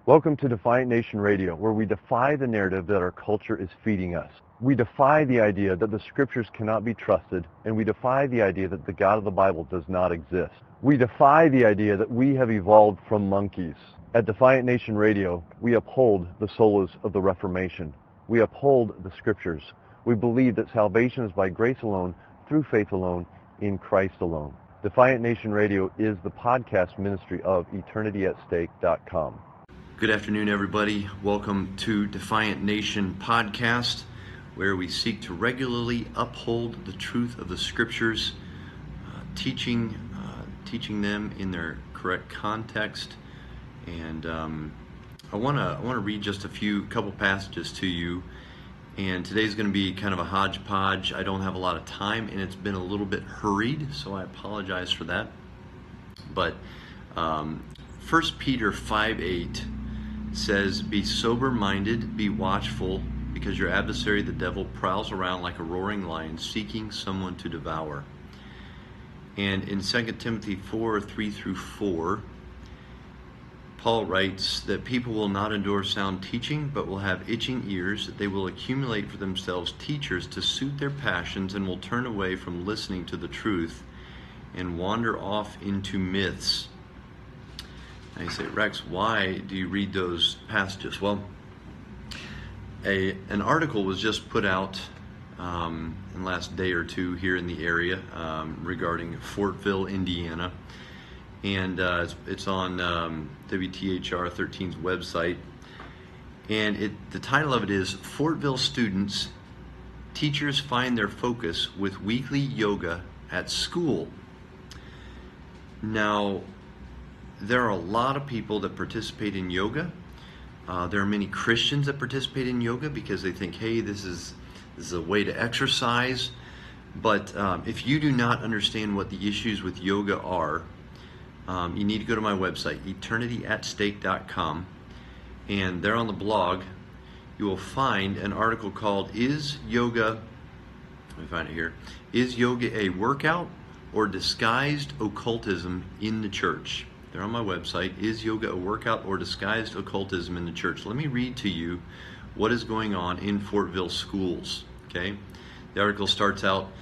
Welcome to Defiant Nation Radio, where we defy the narrative that our culture is feeding us. We defy the idea that the scriptures cannot be trusted, and we defy the idea that the God of the Bible does not exist. We defy the idea that we have evolved from monkeys. At Defiant Nation Radio, we uphold the solas of the Reformation. We uphold the scriptures. We believe that salvation is by grace alone, through faith alone, in Christ alone. Defiant Nation Radio is the podcast ministry of EternityAtStake.com. Good afternoon, everybody. Welcome to Defiant Nation Podcast, where we seek to regularly uphold the truth of the Scriptures, teaching them in their correct context. And I want to read just a couple passages to you. And today's going to be kind of a hodgepodge. I don't have a lot of time, and it's been a little bit hurried, so I apologize for that. But 1 Peter 5:8 says, "Be sober-minded, be watchful, because your adversary, the devil, prowls around like a roaring lion, seeking someone to devour." And in 2 Timothy 4:3-4, Paul writes that people will not endure sound teaching, but will have itching ears, that they will accumulate for themselves teachers to suit their passions, and will turn away from listening to the truth and wander off into myths. And you say, Rex, why do you read those passages? Well, an article was just put out in the last day or two here in the area regarding Fortville, Indiana. And it's on WTHR 13's website. And the title of it is, "Fortville Students, Teachers Find Their Focus with Weekly Yoga at School." Now, there are a lot of people that participate in yoga. There are many Christians that participate in yoga because they think, hey, this is a way to exercise. But if you do not understand what the issues with yoga are, you need to go to my website, EternityAtStake.com, and there on the blog, you will find an article called, Is Yoga a Workout or Disguised Occultism in the Church? They're on my website, Is Yoga a Workout or Disguised Occultism in the Church? Let me read to you what is going on in Fortville schools, okay? The article starts out,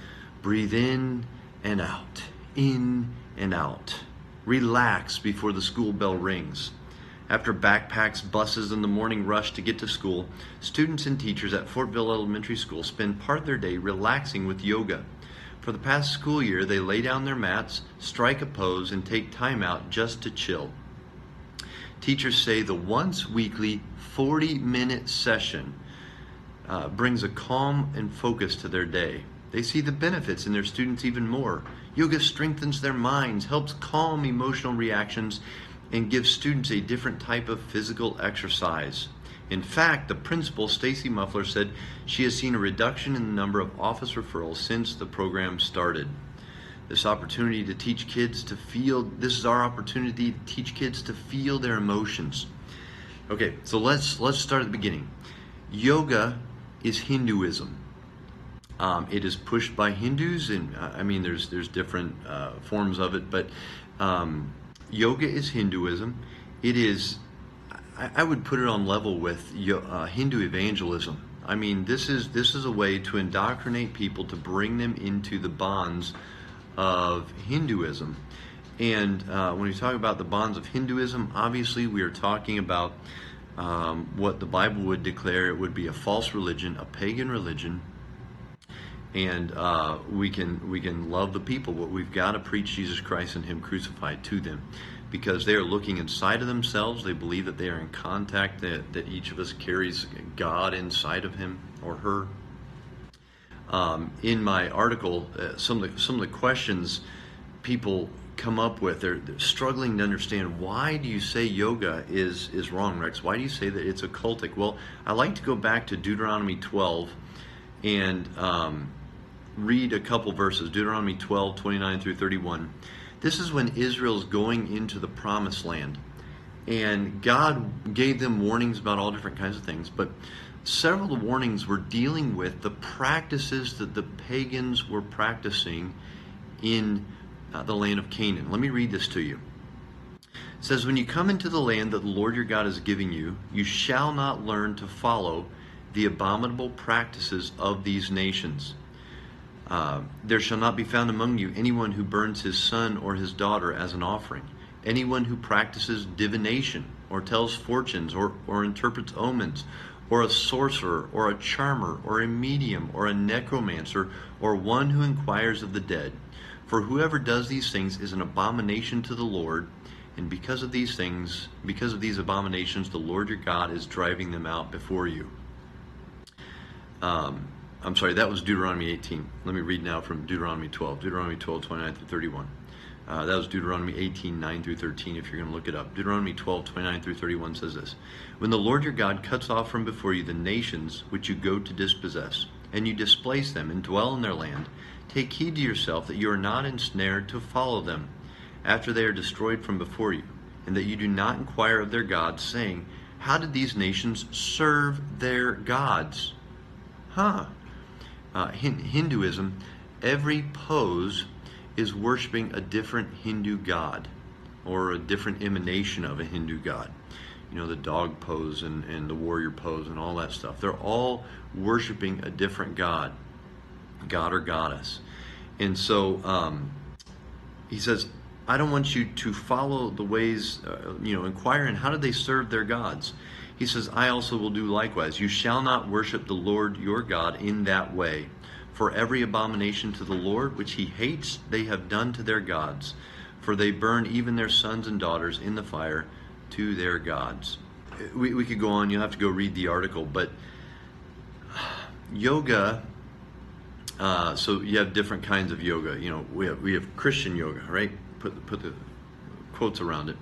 breathe in and out, in and out. Relax before the school bell rings. After backpacks, buses, and the morning rush to get to school, students and teachers at Fortville Elementary School spend part of their day relaxing with yoga. For the past school year, they lay down their mats, strike a pose, and take time out just to chill. Teachers say the once weekly 40-minute session brings a calm and focus to their day. They see the benefits in their students even more. Yoga strengthens their minds, helps calm emotional reactions, and gives students a different type of physical exercise. In fact, the principal, Stacy Muffler, said she has seen a reduction in the number of office referrals since the program started. This is our opportunity to teach kids to feel their emotions. Okay, so let's start at the beginning. Yoga is Hinduism. It is pushed by Hindus, and there's different forms of it, but yoga is Hinduism. It is, I would put it on level with Hindu evangelism. I mean, this is a way to indoctrinate people, to bring them into the bonds of Hinduism. And when we talk about the bonds of Hinduism, obviously we are talking about what the Bible would declare it would be a false religion, a pagan religion. And we can love the people, but we've got to preach Jesus Christ and Him crucified to them, because they are looking inside of themselves. They believe that they are in contact, that each of us carries God inside of him or her. In my article, some of the questions people come up with, they're struggling to understand, why do you say yoga is wrong, Rex? Why do you say that it's occultic? Well, I like to go back to Deuteronomy 12 and read a couple verses. Deuteronomy 12:29-31. This is when Israel's going into the promised land, and God gave them warnings about all different kinds of things, but several of the warnings were dealing with the practices that the pagans were practicing in the land of Canaan. Let me read this to you. It says, when you come into the land that the Lord your God is giving you, you shall not learn to follow the abominable practices of these nations. There shall not be found among you anyone who burns his son or his daughter as an offering, anyone who practices divination, or tells fortunes, or interprets omens, or a sorcerer, or a charmer, or a medium, or a necromancer, or one who inquires of the dead. For whoever does these things is an abomination to the Lord, and because of these abominations, the Lord your God is driving them out before you. I'm sorry, that was Deuteronomy 18. Let me read now from Deuteronomy 12. Deuteronomy 12, 29 through 31. That was Deuteronomy 18, 9 through 13, if you're going to look it up. Deuteronomy 12, 29 through 31 says this. When the Lord your God cuts off from before you the nations which you go to dispossess, and you displace them and dwell in their land, take heed to yourself that you are not ensnared to follow them, after they are destroyed from before you, and that you do not inquire of their gods, saying, how did these nations serve their gods? Hinduism, every pose is worshiping a different Hindu god, or a different emanation of a Hindu god. You know, the dog pose and the warrior pose and all that stuff. They're all worshiping a different god or goddess. And so he says, I don't want you to follow the ways, inquire in how did they serve their gods. He says, I also will do likewise. You shall not worship the Lord your God in that way. For every abomination to the Lord which he hates, they have done to their gods. For they burn even their sons and daughters in the fire to their gods. We could go on. You'll have to go read the article. But yoga, so you have different kinds of yoga. You know, we have Christian yoga, right? Put the quotes around it.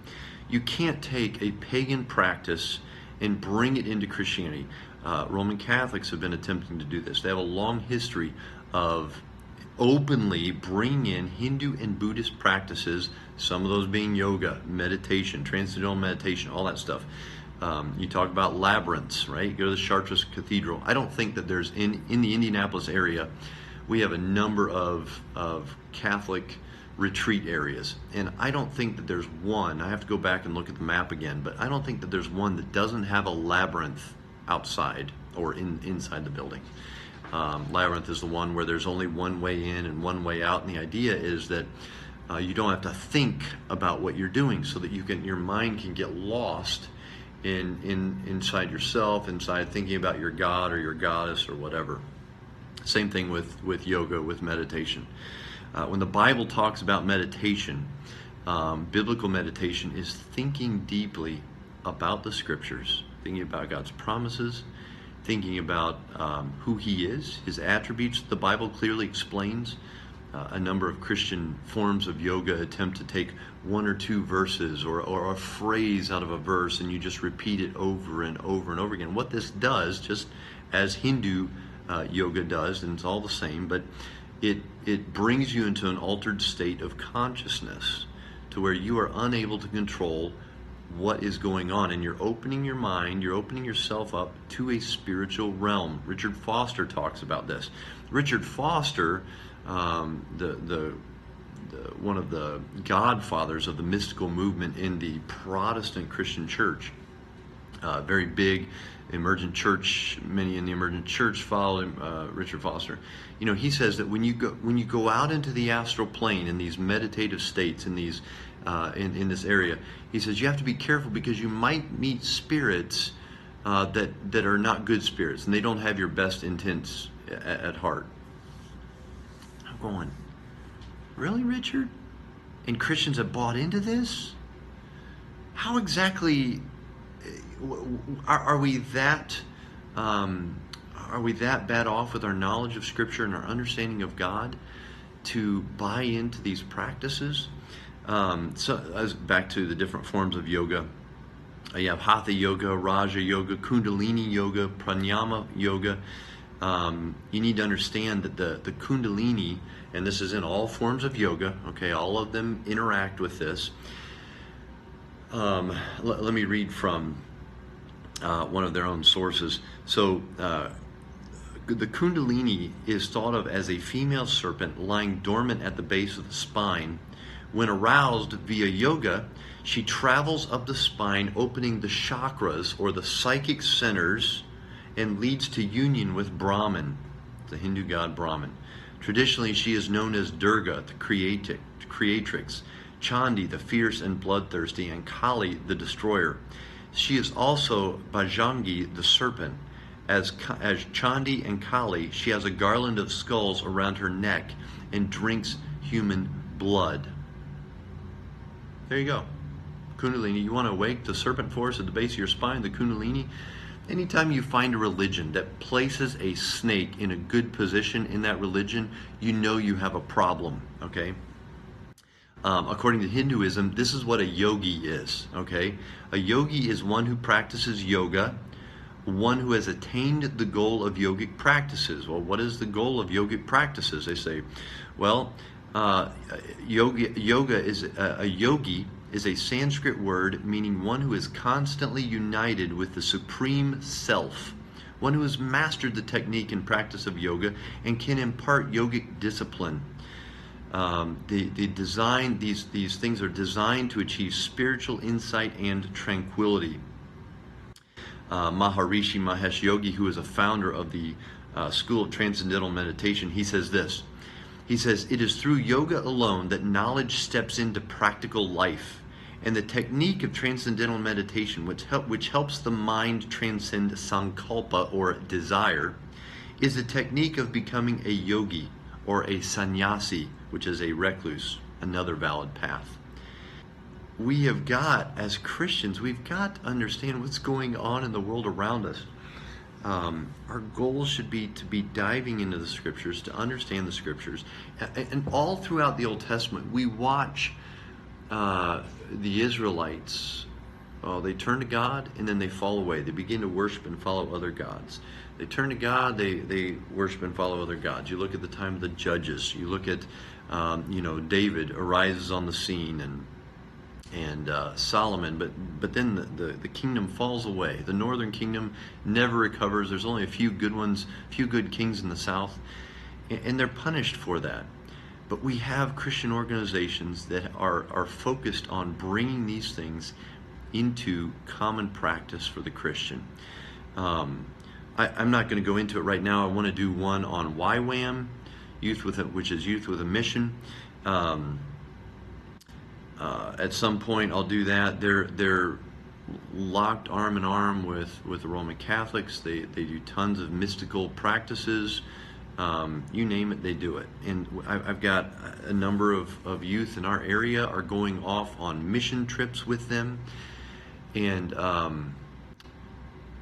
You can't take a pagan practice and bring it into Christianity. Roman Catholics have been attempting to do this. They have a long history of openly bringing in Hindu and Buddhist practices, some of those being yoga, meditation, transcendental meditation, all that stuff. You talk about labyrinths, right? Go to the Chartres Cathedral. I don't think that there's, in the Indianapolis area, we have a number of Catholic retreat areas, and I don't think that there's one, I have to go back and look at the map again, but I don't think that there's one that doesn't have a labyrinth outside or inside the building. Labyrinth is the one where there's only one way in and one way out, and the idea is that you don't have to think about what you're doing, so that your mind can get lost inside yourself, inside thinking about your god or your goddess or whatever. Same thing with yoga, with meditation. When the Bible talks about meditation, biblical meditation is thinking deeply about the scriptures, thinking about God's promises, thinking about who he is, his attributes. The Bible clearly explains. A number of Christian forms of yoga attempt to take one or two verses or a phrase out of a verse, and you just repeat it over and over and over again. What this does, just as Hindu yoga does, and it's all the same, but it brings you into an altered state of consciousness to where you are unable to control what is going on, and you're opening your mind, you're opening yourself up to a spiritual realm. Richard Foster talks about this. Richard Foster, one of the godfathers of the mystical movement in the Protestant Christian church, very big emergent church. Many in the emergent church follow Richard Foster. You know, he says that when you go out into the astral plane in these meditative states, in these in this area, he says you have to be careful because you might meet spirits that are not good spirits, and they don't have your best intents at heart. I'm going, really, Richard? And Christians have bought into this? How exactly are we that bad off with our knowledge of Scripture and our understanding of God to buy into these practices? So as back to the different forms of yoga, you have Hatha yoga, Raja yoga, Kundalini yoga, Pranayama yoga. You need to understand that the Kundalini, and this is in all forms of yoga, okay, all of them interact with this. Let me read from one of their own sources. So the Kundalini is thought of as a female serpent lying dormant at the base of the spine, When aroused via yoga, she travels up the spine, opening the chakras or the psychic centers, and leads to union with Brahman, the Hindu god Brahman. Traditionally, she is known as Durga, the creatrix, Chandi, the fierce and bloodthirsty, and Kali, the destroyer. She is also Bhujangi, the serpent. As Chandi and Kali, she has a garland of skulls around her neck and drinks human blood. There you go. Kundalini. You want to awake the serpent force at the base of your spine, the Kundalini? Anytime you find a religion that places a snake in a good position in that religion, you know you have a problem, okay? According to Hinduism, this is what a yogi is, okay? A yogi is one who practices yoga, one who has attained the goal of yogic practices. Well, what is the goal of yogic practices? They say, well, yoga is a yogi is a Sanskrit word meaning one who is constantly united with the Supreme Self, one who has mastered the technique and practice of yoga and can impart yogic discipline. These things are designed to achieve spiritual insight and tranquility. Maharishi Mahesh Yogi, who is a founder of the School of Transcendental Meditation, he says this. He says, "It is through yoga alone that knowledge steps into practical life, and the technique of transcendental meditation, which helps the mind transcend sankalpa, or desire, is a technique of becoming a yogi, or a sannyasi, which is a recluse, another valid path." We have got, as Christians, we've got to understand what's going on in the world around us. Our goal should be to be diving into the Scriptures, to understand the Scriptures. And all throughout the Old Testament, we watch the Israelites. They turn to God, and then they fall away. They begin to worship and follow other gods. They turn to God, they worship and follow other gods. You look at the time of the Judges. You look at, David arises on the scene, and Solomon, but then the kingdom falls away. The northern kingdom never recovers. There's only a few good kings in the south, and they're punished for that. But we have Christian organizations that are focused on bringing these things into common practice for the Christian. I'm not going to go into it right now. I want to do one on YWAM, which is Youth with a Mission. At some point, I'll do that. They're locked arm in arm with the Roman Catholics. They do tons of mystical practices. You name it, they do it. And I've got a number of youth in our area are going off on mission trips with them. And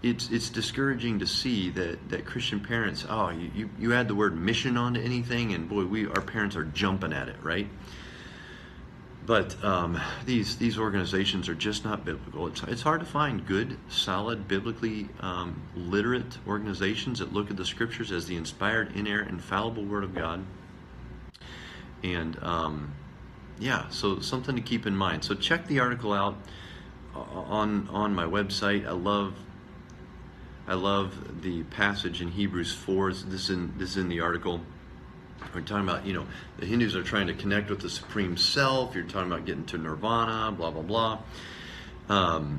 it's discouraging to see that Christian parents, you add the word mission onto anything, and boy, our parents are jumping at it, right? But these organizations are just not biblical. It's hard to find good, solid, biblically literate organizations that look at the Scriptures as the inspired, inerrant, infallible Word of God. And so something to keep in mind. So check the article out on my website. I love the passage in Hebrews 4. This is in the article. We're talking about, the Hindus are trying to connect with the Supreme Self. You're talking about getting to nirvana, blah, blah, blah.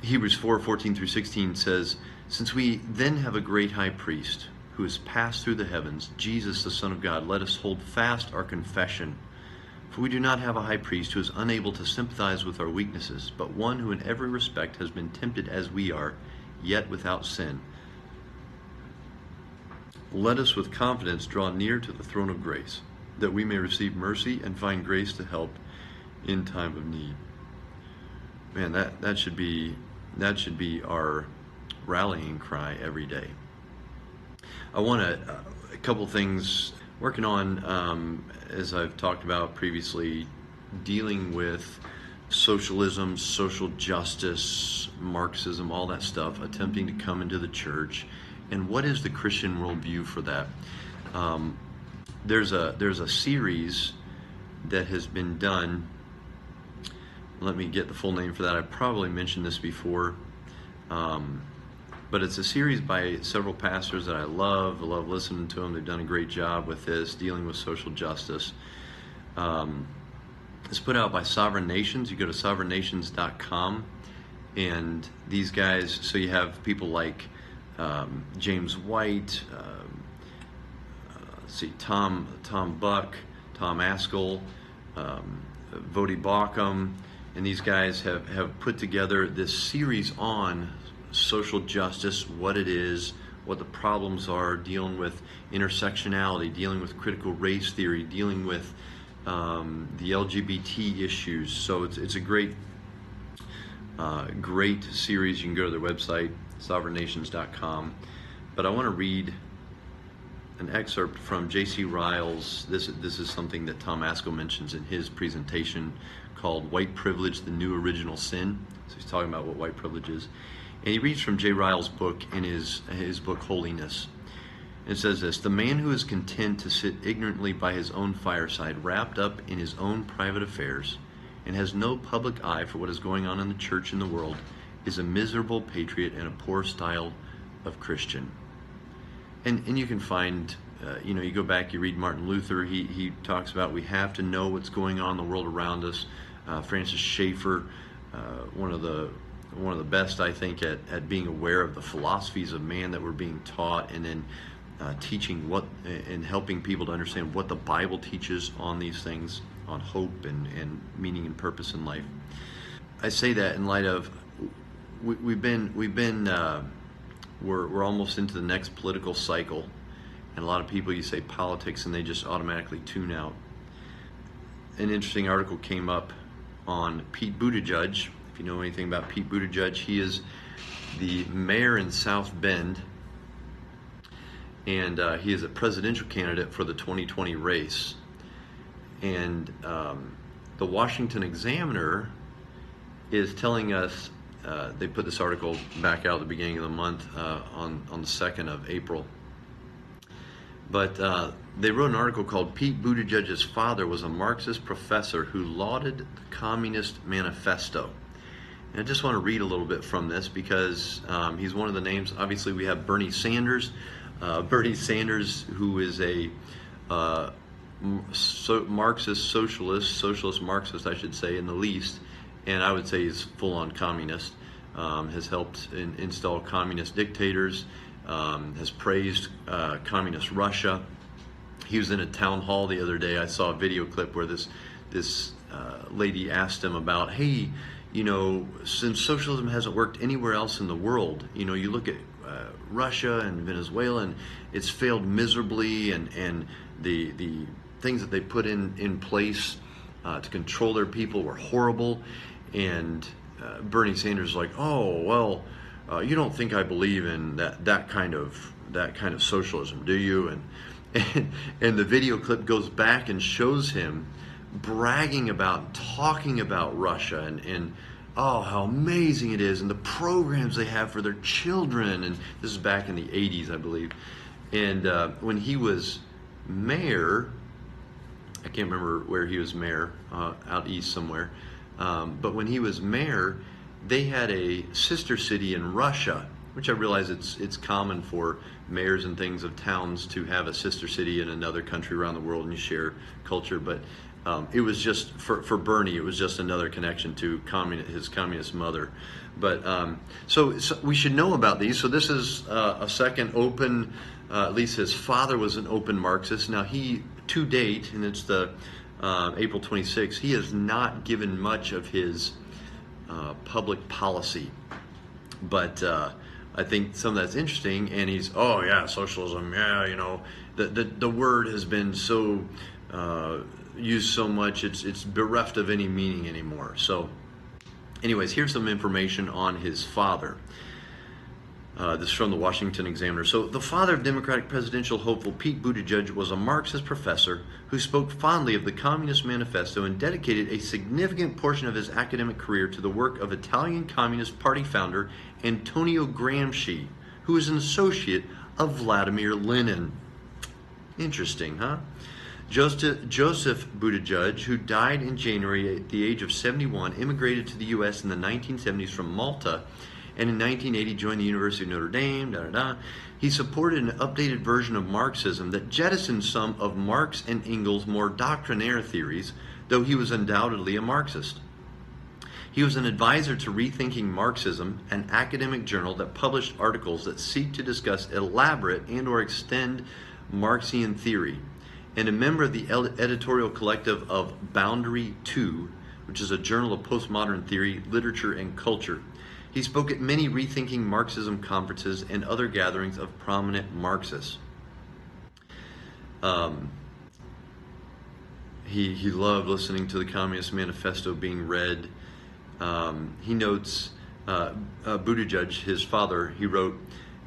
Hebrews 4:14 through 16 says, "Since we then have a great high priest who has passed through the heavens, Jesus, the Son of God, let us hold fast our confession. For we do not have a high priest who is unable to sympathize with our weaknesses, but one who in every respect has been tempted as we are, yet without sin. Let us with confidence draw near to the throne of grace, that we may receive mercy and find grace to help in time of need." Man, that should be our rallying cry every day. I want a couple things working on, as I've talked about previously, dealing with socialism, social justice, Marxism, all that stuff, attempting to come into the church. And what is the Christian worldview for that? There's a series that has been done. Let me get the full name for that. I probably mentioned this before, but it's a series by several pastors that I love. I love listening to them. They've done a great job with this, dealing with social justice. It's put out by Sovereign Nations. You go to sovereignnations.com, and these guys, so you have people like James White, Tom Buck, Tom Askell, Vodi Bakum, and these guys have put together this series on social justice, what it is, what the problems are, dealing with intersectionality, dealing with critical race theory, dealing with the LGBT issues. So it's a great series. You can go to their website, sovereignnations.com. But I want to read an excerpt from J.C. Ryle's. This is something that Tom Askell mentions in his presentation called White Privilege, the New Original Sin. So he's talking about what white privilege is. And he reads from J. Ryle's book in his book Holiness. It says this: the man who is content to sit ignorantly by his own fireside, wrapped up in his own private affairs, and has no public eye for what is going on in the church and the world, is a miserable patriot and a poor style of Christian. And you can find, you go back, you read Martin Luther, he talks about we have to know what's going on in the world around us. Francis Schaeffer, one of the best, I think, at being aware of the philosophies of man that were being taught, and then teaching what and helping people to understand what the Bible teaches on these things, on hope and meaning and purpose in life. I say that in light of we're almost into the next political cycle, and a lot of people, you say politics and they just automatically tune out. An interesting article came up on Pete Buttigieg. If you know anything about Pete Buttigieg, he is the mayor in South Bend, and he is a presidential candidate for the 2020 race. And the Washington Examiner is telling us, they put this article back out at the beginning of the month on the 2nd of April. But they wrote an article called Pete Buttigieg's father was a Marxist professor who lauded the Communist Manifesto. And I just want to read a little bit from this because he's one of the names. Obviously, we have Bernie Sanders. Bernie Sanders, who is a Marxist socialist Marxist, I should say, in the least. And I would say he's full-on communist, has helped install communist dictators, has praised communist Russia. He was in a town hall the other day. I saw a video clip where this lady asked him about, hey, since socialism hasn't worked anywhere else in the world, you look at Russia and Venezuela, and it's failed miserably, and the things that they put in place to control their people were horrible. And Bernie Sanders is like, oh well, you don't think I believe in that kind of socialism, do you? And the video clip goes back and shows him bragging about, talking about Russia and oh, how amazing it is, and the programs they have for their children. And this is back in the 80s, I believe. And when he was mayor, I can't remember where he was mayor, out east somewhere. But when he was mayor, they had a sister city in Russia, which I realize it's common for mayors and things of towns to have a sister city in another country around the world and you share culture. But it was just, for Bernie, it was just another connection to his communist mother. But so we should know about these. So this is a second open, at least his father was an open Marxist. Now he, to date, and it's the April 26th, he has not given much of his public policy. But I think some of that's interesting, and he's, oh yeah, socialism, yeah, the word has been so used so much, it's bereft of any meaning anymore. So anyways, here's some information on his father. This is from the Washington Examiner. So the father of Democratic presidential hopeful Pete Buttigieg was a Marxist professor who spoke fondly of the Communist Manifesto and dedicated a significant portion of his academic career to the work of Italian Communist Party founder Antonio Gramsci, who was an associate of Vladimir Lenin. Interesting, huh? Joseph Buttigieg, who died in January at the age of 71, immigrated to the U.S. in the 1970s from Malta, and in 1980 joined the University of Notre Dame. He supported an updated version of Marxism that jettisoned some of Marx and Engels' more doctrinaire theories, though he was undoubtedly a Marxist. He was an advisor to Rethinking Marxism, an academic journal that published articles that seek to discuss elaborate and or extend Marxian theory, and a member of the editorial collective of Boundary 2, which is a journal of postmodern theory, literature, and culture. He spoke at many Rethinking Marxism conferences and other gatherings of prominent Marxists. He loved listening to the Communist Manifesto being read. He notes Buttigieg, his father, he wrote,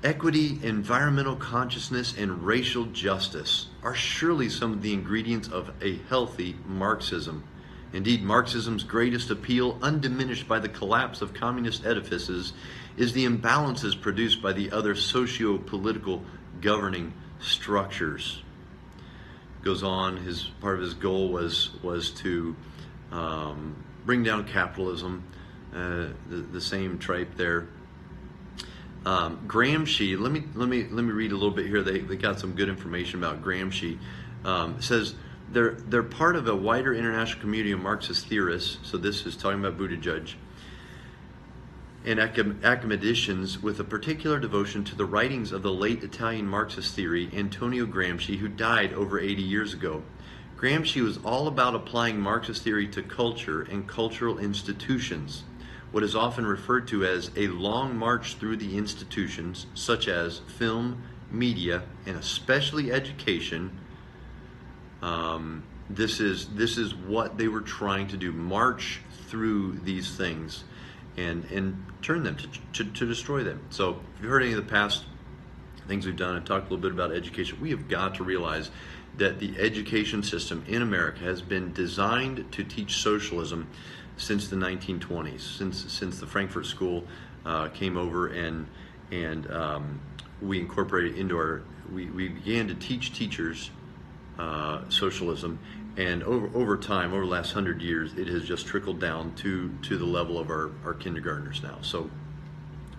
"Equity, environmental consciousness, and racial justice are surely some of the ingredients of a healthy Marxism. Indeed, Marxism's greatest appeal, undiminished by the collapse of communist edifices, is the imbalances produced by the other socio-political governing structures." Goes on, part of his goal was to bring down capitalism, the same tripe there. Gramsci, let me read a little bit here. They got some good information about Gramsci. It says they're part of a wider international community of Marxist theorists. So this is talking about Buttigieg and academicians with a particular devotion to the writings of the late Italian Marxist theory, Antonio Gramsci, who died over 80 years ago. Gramsci was all about applying Marxist theory to culture and cultural institutions, what is often referred to as a long march through the institutions, such as film, media, and especially education. This is what they were trying to do: march through these things and turn them to destroy them. So if you've heard any of the past things we've done, I've talked a little bit about education. We have got to realize that the education system in America has been designed to teach socialism since the 1920s, since the Frankfurt School came over and we incorporated into we began to teach teachers socialism, and over time, over the last 100 years, it has just trickled down to the level of our kindergartners now. So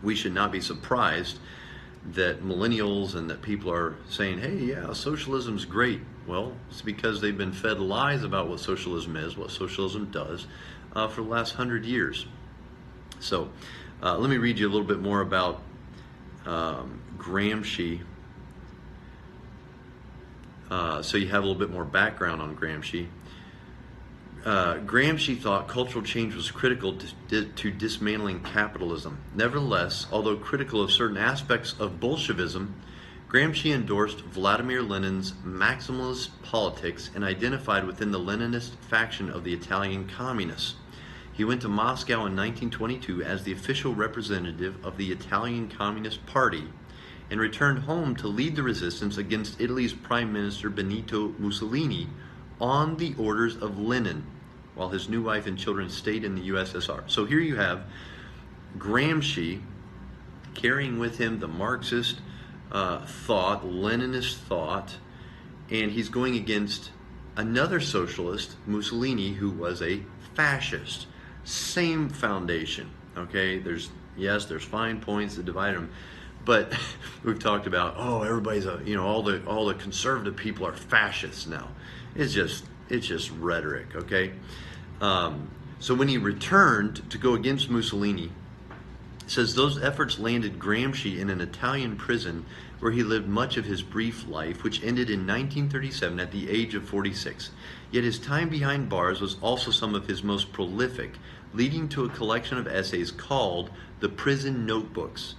we should not be surprised that millennials and that people are saying, hey, yeah, socialism's great. Well, it's because they've been fed lies about what socialism is, what socialism does, for the last 100 years. So let me read you a little bit more about Gramsci. So you have a little bit more background on Gramsci. Gramsci thought cultural change was critical to dismantling capitalism. Nevertheless, although critical of certain aspects of Bolshevism, Gramsci endorsed Vladimir Lenin's maximalist politics and identified within the Leninist faction of the Italian communists. He went to Moscow in 1922 as the official representative of the Italian Communist Party and returned home to lead the resistance against Italy's Prime Minister Benito Mussolini on the orders of Lenin, while his new wife and children stayed in the USSR. So here you have Gramsci carrying with him the Marxist thought, Leninist thought, and he's going against another socialist, Mussolini, who was a fascist. Same foundation, okay? There's fine points that divide them, but we've talked about, everybody's all the conservative people are fascists now. It's just rhetoric, okay? So when he returned to go against Mussolini, it says those efforts landed Gramsci in an Italian prison where he lived much of his brief life, which ended in 1937 at the age of 46. Yet his time behind bars was also some of his most prolific, leading to a collection of essays called The Prison Notebooks.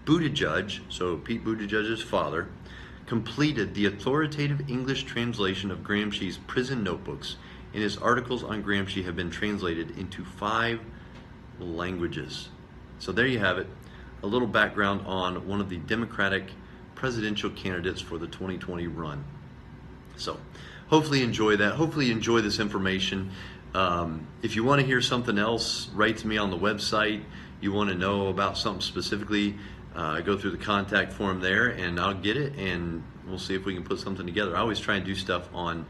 Buttigieg, so Pete Buttigieg's father, completed the authoritative English translation of Gramsci's Prison Notebooks, and his articles on Gramsci have been translated into 5 languages. So there you have it, a little background on one of the Democratic presidential candidates for the 2020 run. So hopefully you enjoy that. Hopefully you enjoy this information. If you want to hear something else, write to me on the website. You want to know about something specifically, go through the contact form there and I'll get it and we'll see if we can put something together. I always try and do stuff on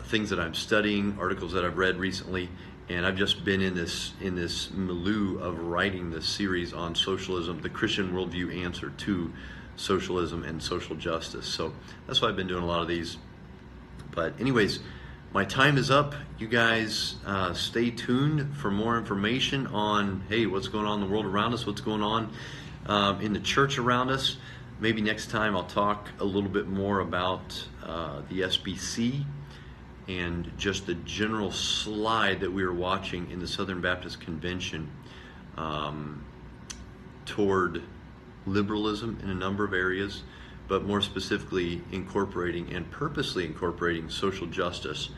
things that I'm studying, articles that I've read recently, and I've just been in this milieu of writing this series on socialism, the Christian worldview answer to socialism and social justice. So that's why I've been doing a lot of these. But anyways, My time is up. You guys stay tuned for more information on, hey, what's going on in the world around us, what's going on in the church around us. Maybe next time I'll talk a little bit more about the SBC and just the general slide that we were watching in the Southern Baptist Convention toward liberalism in a number of areas, but more specifically incorporating and purposely incorporating social justice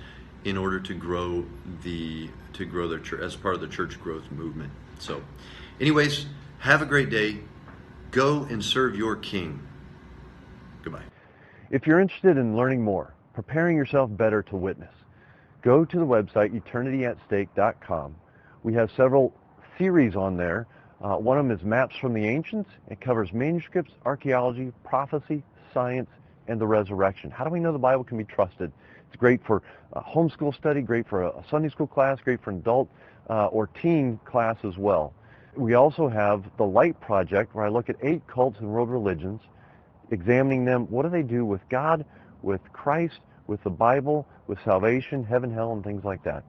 in order to grow their church as part of the church growth movement. So, anyways, have a great day. Go and serve your King. Goodbye. If you're interested in learning more, preparing yourself better to witness, go to the website eternityatstake.com. We have several series on there. One of them is Maps from the Ancients. It covers manuscripts, archaeology, prophecy, science, and the resurrection. How do we know the Bible can be trusted? It's great for homeschool study, great for a Sunday school class, great for an adult or teen class as well. We also have the Light Project, where I look at 8 cults and world religions, examining them. What do they do with God, with Christ, with the Bible, with salvation, heaven, hell, and things like that?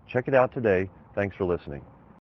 Check it out today. Thanks for listening.